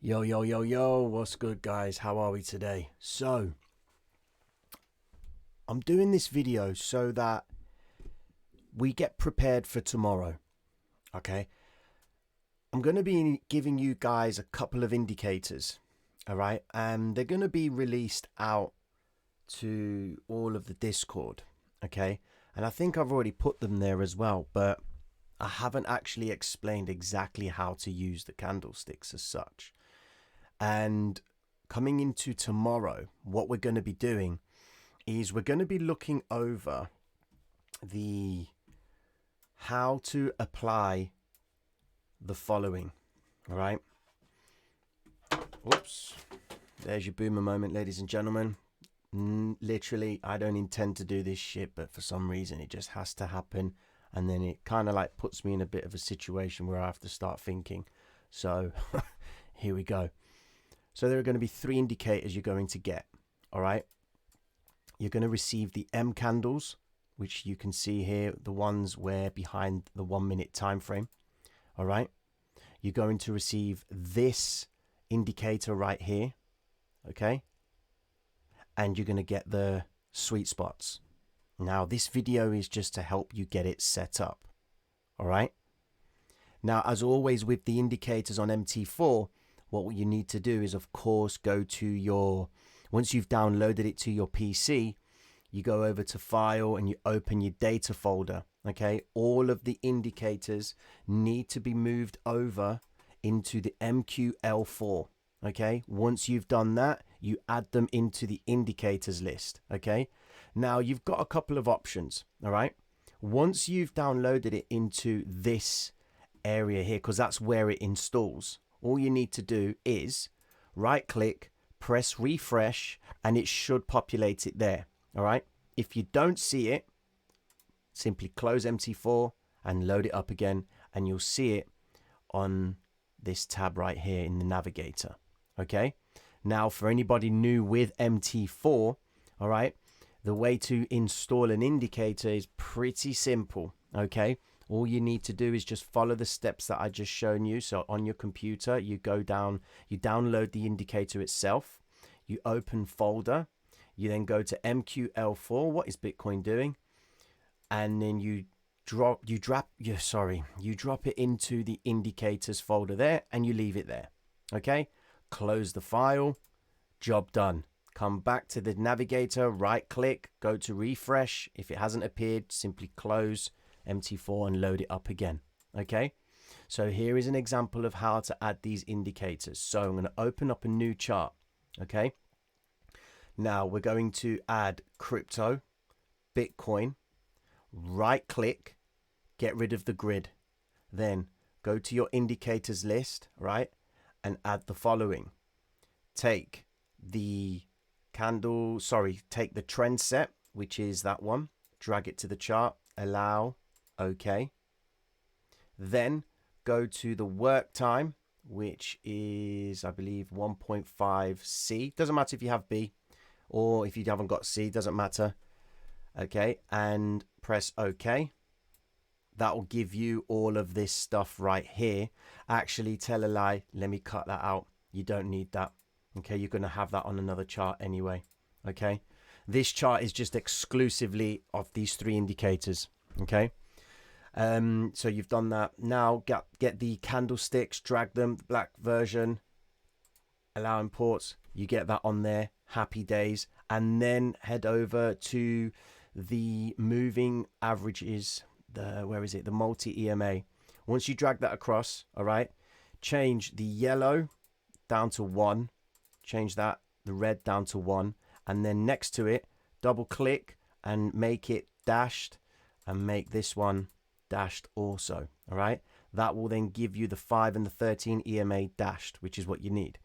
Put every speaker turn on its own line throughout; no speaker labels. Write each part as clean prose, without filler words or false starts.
Yo, yo, yo, yo, what's good, guys? How are we today? So, I'm doing this video so that we get prepared for tomorrow, okay? I'm going to be giving you guys a couple of indicators, all right? And they're going to be released out to all of the Discord, okay? And I think I've already put them there as well, but I haven't actually explained exactly how to use the candlesticks as such. And coming into tomorrow, what we're going to be doing is we're going to be looking over the how to apply the following. All right. Oops. There's your boomer moment, ladies and gentlemen. Literally, I don't intend to do this shit, but for some reason it just has to happen. And then it kind of like puts me in a bit of a situation where I have to start thinking. So here we go. So there are going to be three indicators you're going to get. All right. You're going to receive the M candles, which you can see here, the ones where behind the 1 minute time frame. All right. You're going to receive this indicator right here. Okay. And you're going to get the sweet spots. Now, this video is just to help you get it set up. All right. Now, as always with the indicators on MT4, what you need to do is, of course, go to your, once you've downloaded it to your PC, you go over to File and you open your data folder. Okay. All of the indicators need to be moved over into the MQL4. Okay. Once you've done that, you add them into the indicators list. Okay. Now you've got a couple of options. All right. Once you've downloaded it into this area here, because that's where it installs, all you need to do is right click, press refresh, and it should populate it there. All right. If you don't see it, simply close MT4 and load it up again, and you'll see it on this tab right here in the navigator. Okay. Now, for anybody new with MT4, all right, the way to install an indicator is pretty simple. Okay. All you need to do is just follow the steps that I just shown you. So on your computer, you go down, you download the indicator itself, you open folder, you then go to MQL4, what is Bitcoin doing? And then you drop it into the indicators folder there, and you leave it there. Okay, close the file, job done. Come back to the navigator, right click, go to refresh. If it hasn't appeared, simply close MT4 and load it up again. Okay, so here is an example of how to add these indicators. So I'm going to open up a new chart. Okay, now we're going to add crypto, Bitcoin, right click, get rid of the grid, then go to your indicators list, right, and add the following. Take the take the trend set, which is that one, drag it to the chart, allow, okay. Then go to the work time, which is, I believe, 1.5 C. Doesn't matter if you have B or if you haven't got C, doesn't matter. Okay, and press OK. That will give you all of this stuff right here. Actually, tell a lie, let me cut that out. You don't need that. Okay, you're going to have that on another chart anyway. Okay, this chart is just exclusively of these three indicators. Okay, so you've done that. Now get the candlesticks, drag them, the black version, allow imports. You get that on there. Happy days. And then head over to the moving averages. Where is it? The multi EMA. Once you drag that across, all right, change the yellow down to 1. Change that, the red down to 1. And then next to it, double click and make it dashed, and make this one dashed also. All right. That will then give you the 5 and the 13 EMA dashed, which is what you need.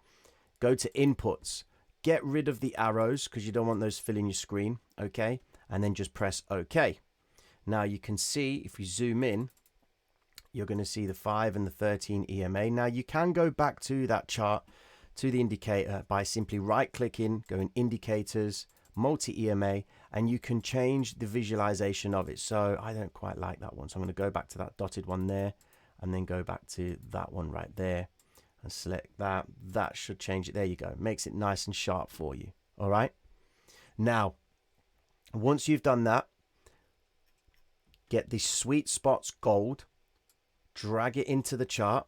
Go to inputs, get rid of the arrows because you don't want those filling your screen. Okay. And then just press OK. Now you can see, if you zoom in, you're going to see the 5 and the 13 EMA. Now you can go back to that chart, to the indicator, by simply right clicking, going indicators, multi EMA, and you can change the visualization of it. So I don't quite like that one. So I'm going to go back to that dotted one there and then go back to that one right there. and select that. That should change it. There you go. Makes it nice and sharp for you. All right. Now, once you've done that, get the sweet spots gold, drag it into the chart,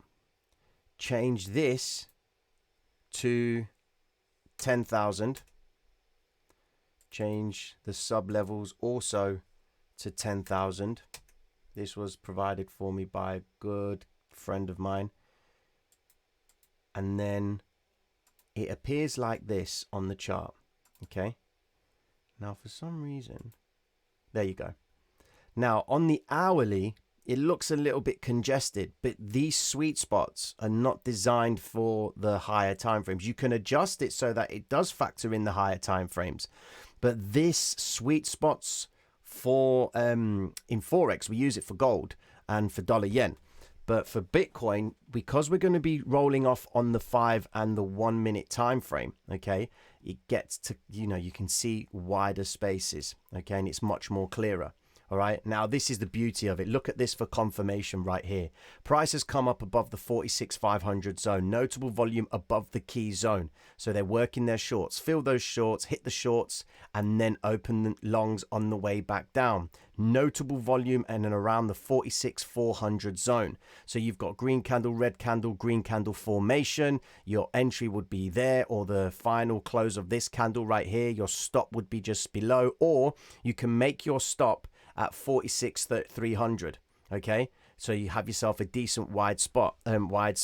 change this to 10,000, change the sub levels also to 10,000. This was provided for me by a good friend of mine. And then it appears like this on the chart. Okay. Now, for some reason, there you go. Now, on the hourly, it looks a little bit congested, but these sweet spots are not designed for the higher time frames. You can adjust it so that it does factor in the higher time frames. But this sweet spots for in Forex, we use it for gold and for dollar yen. But for Bitcoin, because we're going to be rolling off on the 5 and the 1 minute time frame, okay, it gets to, you can see wider spaces, okay, and it's much more clearer. All right. Now, this is the beauty of it. Look at this for confirmation right here. Price has come up above the 46,500 zone. Notable volume above the key zone. So they're working their shorts. Fill those shorts, hit the shorts, and then open the longs on the way back down. Notable volume and then around the 46,400 zone. So you've got green candle, red candle, green candle formation. Your entry would be there, or the final close of this candle right here. Your stop would be just below, or you can make your stop at 46,300. Okay, so you have yourself a decent wide spot and wide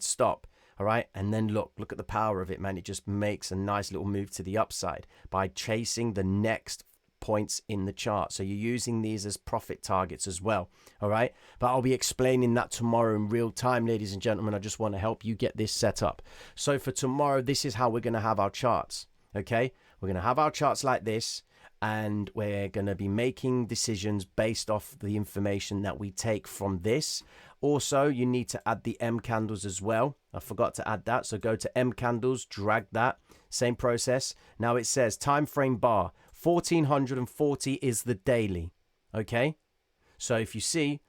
stop. All right, and then look at the power of it, man. It just makes a nice little move to the upside by chasing the next points in the chart. So you're using these as profit targets as well. All right, but I'll be explaining that tomorrow in real time, ladies and gentlemen. I just want to help you get this set up. So for tomorrow, this is how we're going to have our charts. Okay, we're going to have our charts like this, and we're going to be making decisions based off the information that we take from this. Also, you need to add the M candles as well. I forgot to add that. So go to M candles, drag that. Same process. Now it says time frame bar 1440 is the daily. Okay. So if you see,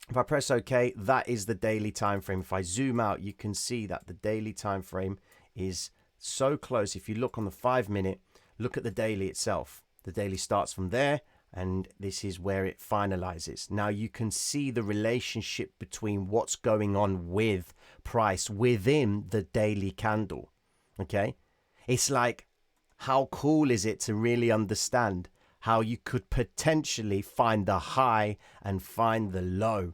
if I press OK, that is the daily time frame. If I zoom out, you can see that the daily time frame is so close. If you look on the 5 minute, look at the daily itself. The daily starts from there, and this is where it finalizes. Now you can see the relationship between what's going on with price within the daily candle. Okay, it's like, how cool is it to really understand how you could potentially find the high and find the low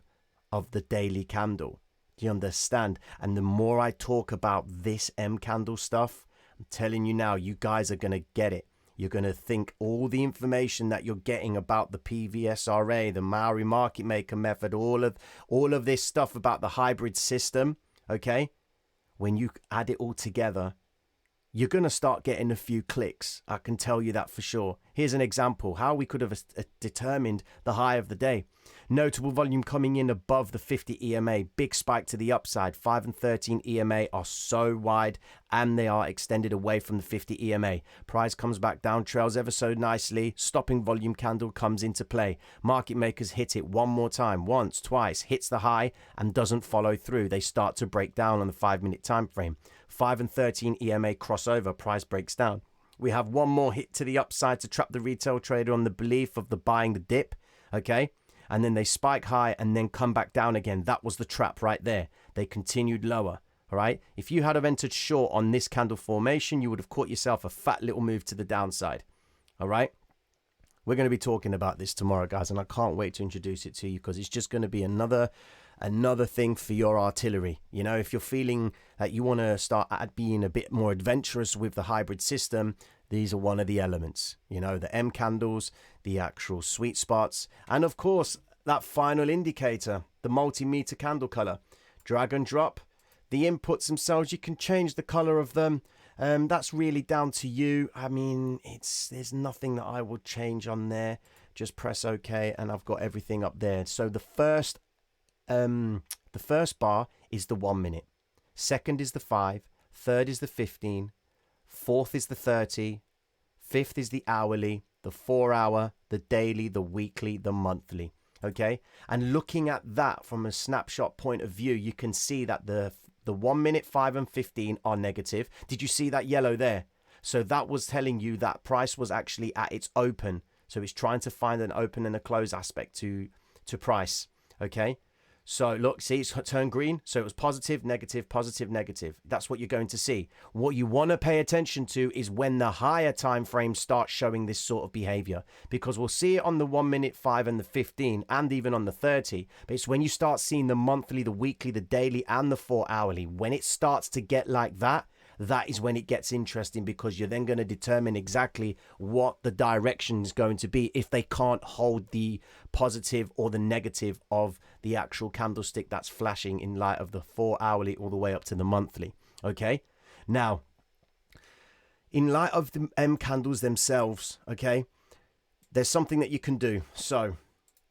of the daily candle? Do you understand? And the more I talk about this M candle stuff, I'm telling you now, you guys are going to get it. You're going to think all the information that you're getting about the PVSRA, the Maori market maker method, all of this stuff about the hybrid system, okay? When you add it all together, you're going to start getting a few clicks. I can tell you that for sure. Here's an example how we could have determined the high of the day. Notable volume coming in above the 50 EMA. Big spike to the upside. 5 and 13 EMA are so wide, and they are extended away from the 50 EMA. Price comes back down, trails ever so nicely. Stopping volume candle comes into play. Market makers hit it one more time, once, twice, hits the high and doesn't follow through. They start to break down on the 5 minute time frame. 5 and 13 EMA crossover, price breaks down. We have one more hit to the upside to trap the retail trader on the belief of the buying the dip, okay? And then they spike high and then come back down again. That was the trap right there. They continued lower, all right? If you had have entered short on this candle formation, you would have caught yourself a fat little move to the downside, all right? We're going to be talking about this tomorrow, guys, and I can't wait to introduce it to you because it's just going to be another thing for your artillery. You know, if you're feeling that you want to start being a bit more adventurous with the hybrid system, these are one of the elements. You know, the M candles, the actual sweet spots, and of course, that final indicator, the multimeter candle color. Drag and drop. The inputs themselves, you can change the color of them. That's really down to you. I mean, there's nothing that I will change on there. Just press OK, and I've got everything up there. So the first bar is the 1 minute. Second is the 5. Third is the 15. Fourth is the 30. Fifth is the hourly, the 4 hour, the daily, the weekly, the monthly. Okay, and looking at that from a snapshot point of view, you can see that the The 1 minute, 5 and 15 are negative. Did you see that yellow there? So that was telling you that price was actually at its open. So it's trying to find an open and a close aspect to price. Okay. So look, see, it's turned green. So it was positive, negative, positive, negative. That's what you're going to see. What you want to pay attention to is when the higher time frames start showing this sort of behavior, because we'll see it on the 1 minute, 5 and the 15 and even on the 30. But it's when you start seeing the monthly, the weekly, the daily and the 4 hourly, when it starts to get like that, that is when it gets interesting, because you're then going to determine exactly what the direction is going to be if they can't hold the positive or the negative of the actual candlestick that's flashing in light of the 4 hourly all the way up to the monthly. Okay. Now, in light of the M candles themselves, okay, there's something that you can do. So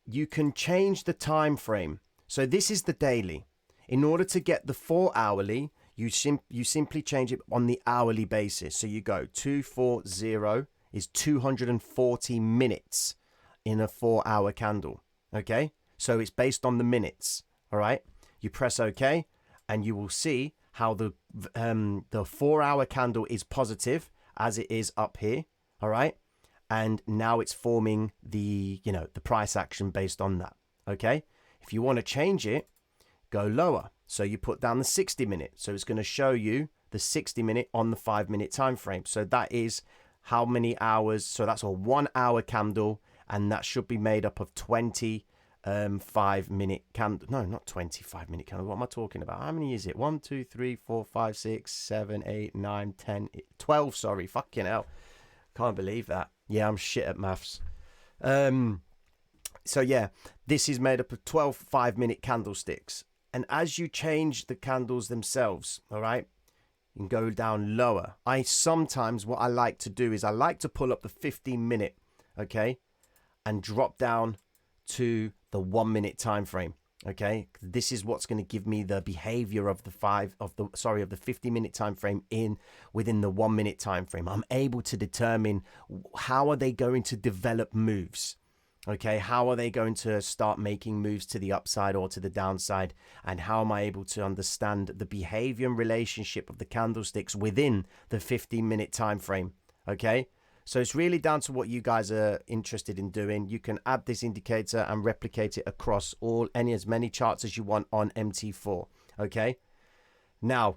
you can change the time frame. So this is the daily. In order to get the 4 hourly, you simply change it on the hourly basis. So you go 240 is 240 minutes in a 4 hour candle. Okay. So it's based on the minutes. All right. You press OK and you will see how the 4 hour candle is positive as it is up here. All right. And now it's forming the price action based on that. Okay. If you want to change it, go lower. So you put down the 60 minute. So it's going to show you the 60 minute on the 5 minute time frame. So that is how many hours. So that's a 1 hour candle, and that should be made up of 5-minute candle. No, not 25-minute candle. What am I talking about? How many is it? 1, 2, 3, 4, 5, 6, 7, 8, 9, 10, 12. Sorry, fucking hell. Can't believe that. Yeah, I'm shit at maths. So yeah, this is made up of 12 5-minute candlesticks. And as you change the candles themselves, all right, you can go down lower. Sometimes what I like to do is I like to pull up the 15-minute, okay, and drop down to the 1 minute time frame. Okay, this is what's going to give me the behavior of the 50-minute time frame within the 1 minute time frame. I'm able to determine how are they going to develop moves. Okay, how are they going to start making moves to the upside or to the downside? And how am I able to understand the behavior and relationship of the candlesticks within the 15-minute time frame? Okay, so it's really down to what you guys are interested in doing. You can add this indicator and replicate it across as many charts as you want on MT4. Okay, now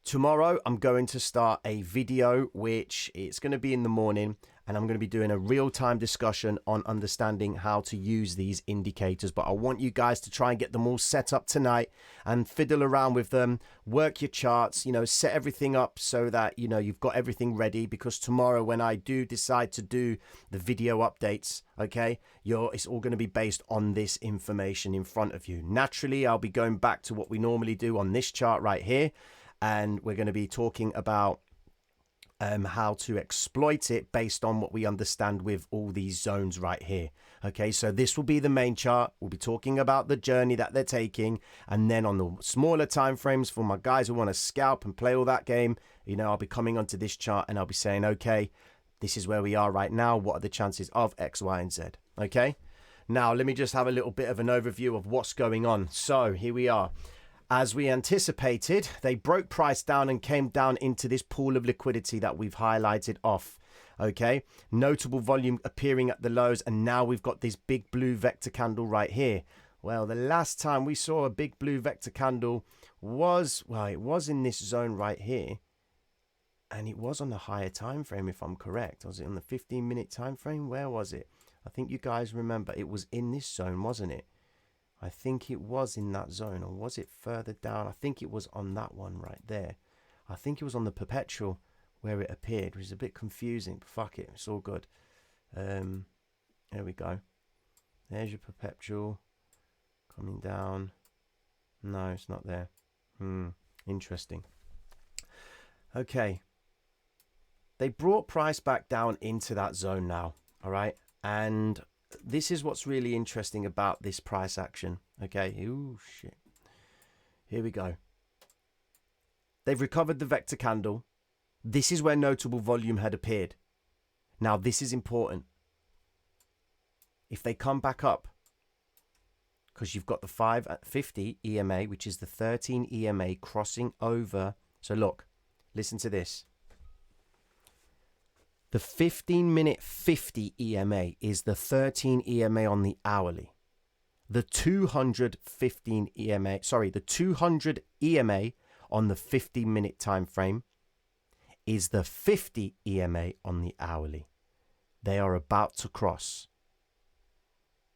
tomorrow I'm going to start a video, which it's going to be in the morning, and I'm going to be doing a real-time discussion on understanding how to use these indicators. But I want you guys to try and get them all set up tonight and fiddle around with them, work your charts, set everything up so that, you've got everything ready, because tomorrow when I do decide to do the video updates, okay, it's all going to be based on this information in front of you. Naturally, I'll be going back to what we normally do on this chart right here, and we're going to be talking about how to exploit it based on what we understand with all these zones right here. Okay, so this will be the main chart. We'll be talking about the journey that they're taking, and then on the smaller time frames for my guys who want to scalp and play all that game, I'll be coming onto this chart and I'll be saying, okay, this is where we are right now. What are the chances of X, Y, and Z? Okay, now let me just have a little bit of an overview of what's going on. So here we are. As we anticipated, they broke price down and came down into this pool of liquidity that we've highlighted off. Okay, notable volume appearing at the lows, and now we've got this big blue vector candle right here. Well, the last time we saw a big blue vector candle was in this zone right here, and it was on the higher time frame, if I'm correct. Was it on the 15-minute time frame? Where was it? I think you guys remember it was in this zone, wasn't it? I think it was in that zone, or was it further down? I think it was on that one right there. I think it was on the perpetual where it appeared, which is a bit confusing, but fuck it, it's all good. There we go. There's your perpetual coming down. No, it's not there. Interesting. Okay. They brought price back down into that zone now, all right? And this is what's really interesting about this price action. Okay. Ooh, shit. Here we go. They've recovered the vector candle. This is where notable volume had appeared. Now, this is important. If they come back up, because you've got the 550 EMA, which is the 13 EMA crossing over. So look, listen to this. The 15-minute 50 EMA is the 13 EMA on the hourly. The 200 EMA on the 50-minute time frame is the 50 EMA on the hourly. They are about to cross.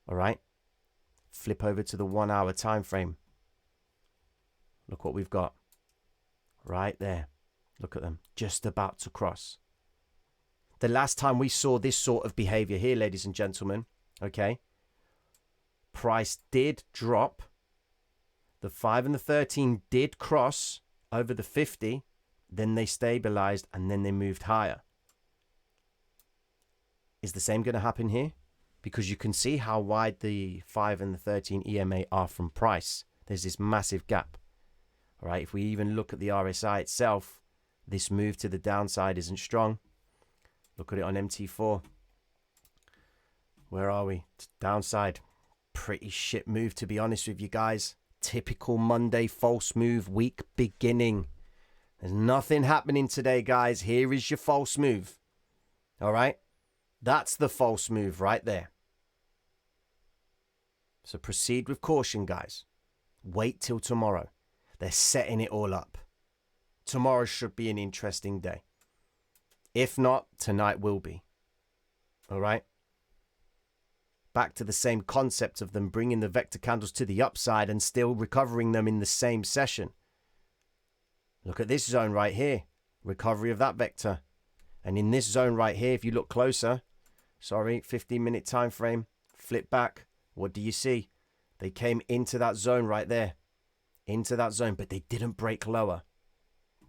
All right? Flip over to the 1 hour time frame. Look what we've got. Right there. Look at them. Just about to cross. The last time we saw this sort of behavior here, ladies and gentlemen, okay, price did drop. The 5 and the 13 did cross over the 50. Then they stabilized and then they moved higher. Is the same going to happen here? Because you can see how wide the 5 and the 13 EMA are from price. There's this massive gap. All right, if we even look at the RSI itself, this move to the downside isn't strong. Look at it on MT4. Where are we? Downside. Pretty shit move, to be honest with you guys. Typical Monday false move week beginning. There's nothing happening today, guys. Here is your false move. All right? That's the false move right there. So proceed with caution, guys. Wait till tomorrow. They're setting it all up. Tomorrow should be an interesting day. If not, tonight will be. All right? Back to the same concept of them bringing the vector candles to the upside and still recovering them in the same session. Look at this zone right here. Recovery of that vector. And in this zone right here, if you look closer, 15-minute time frame, flip back. What do you see? They came into that zone right there. Into that zone, but they didn't break lower.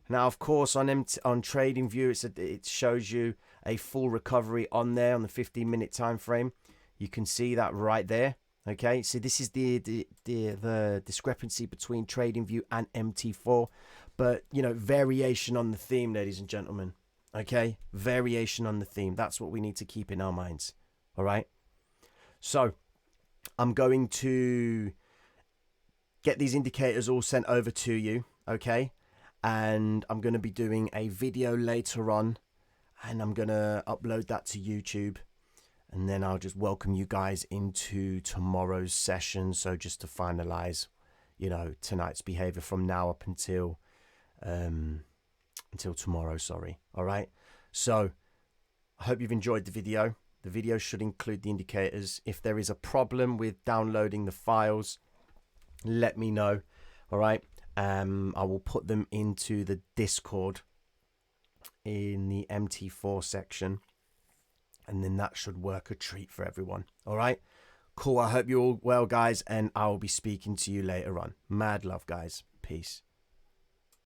Now, of course, on TradingView, it shows you a full recovery on there on the 15-minute time frame. You can see that right there. Okay, so this is the discrepancy between TradingView and MT4, but you know, variation on the theme, ladies and gentlemen. Okay, variation on the theme. That's what we need to keep in our minds. All right. So I'm going to get these indicators all sent over to you. Okay. And I'm going to be doing a video later on, and I'm going to upload that to YouTube. And then I'll just welcome you guys into tomorrow's session. So just to finalize, you know, tonight's behavior from now up until tomorrow, sorry. All right. So I hope you've enjoyed the video. The video should include the indicators. If there is a problem with downloading the files, let me know. All right. I will put them into the Discord in the MT4 section, and then that should work a treat for everyone. All right, cool. I hope you're all well, guys, and I'll be speaking to you later on. Mad love, guys. Peace.